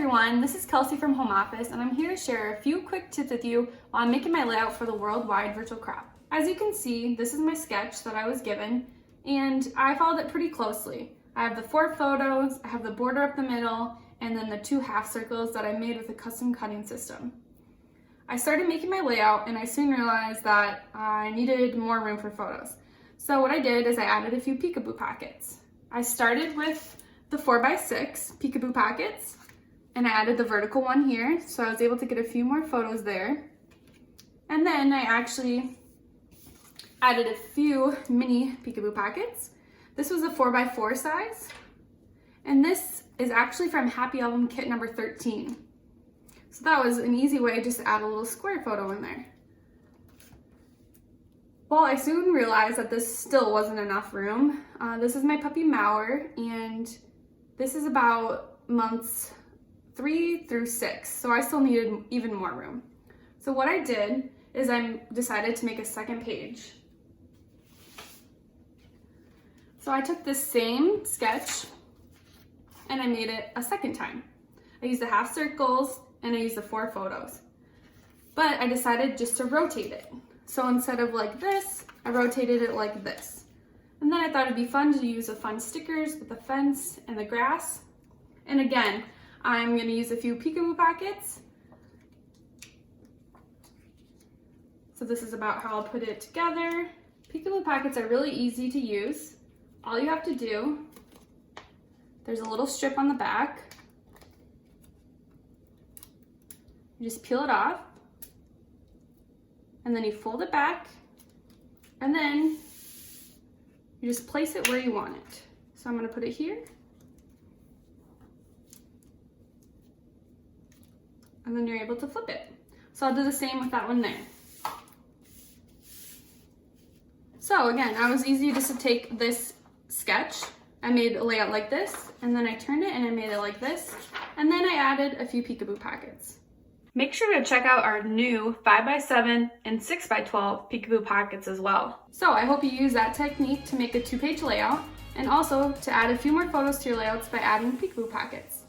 everyone, this is Kelsey from Home Office, and I'm here to share a few quick tips with you while I'm making my layout for the worldwide virtual crop. As you can see, this is my sketch that I was given, and I followed it pretty closely. I have the 4 photos, I have the border up the middle, and then the 2 half circles that I made with a custom cutting system. I started making my layout, and I soon realized that I needed more room for photos. So what I did is I added a few peekaboo pockets. I started with the 4x6 peekaboo pockets, and I added the vertical one here, so I was able to get a few more photos there. And then I actually added a few mini peekaboo pockets. This was a 4x4 size, and this is actually from Happy Album Kit number 13. So that was an easy way just to add a little square photo in there. Well, I soon realized that this still wasn't enough room. This is my puppy Mauer, and this is about months 3 through 6, so I still needed even more room. So what I did is I decided to make a second page. So I took this same sketch and I made it a second time. I used the half circles and I used the 4 photos. But I decided just to rotate it. So instead of like this, I rotated it like this. And then I thought it'd be fun to use the fun stickers with the fence and the grass. And again, I'm gonna use a few peekaboo pockets. So this is about how I'll put it together. Peekaboo pockets are really easy to use. All you have to do, there's a little strip on the back. You just peel it off, and then you fold it back, and then you just place it where you want it. So I'm gonna put it here, and then you're able to flip it. So I'll do the same with that one there. So again, I was easy just to take this sketch, I made a layout like this, and then I turned it and I made it like this, and then I added a few peekaboo pockets. Make sure to check out our new 5x7 and 6x12 peekaboo pockets as well. So I hope you use that technique to make a 2-page layout, and also to add a few more photos to your layouts by adding peekaboo pockets.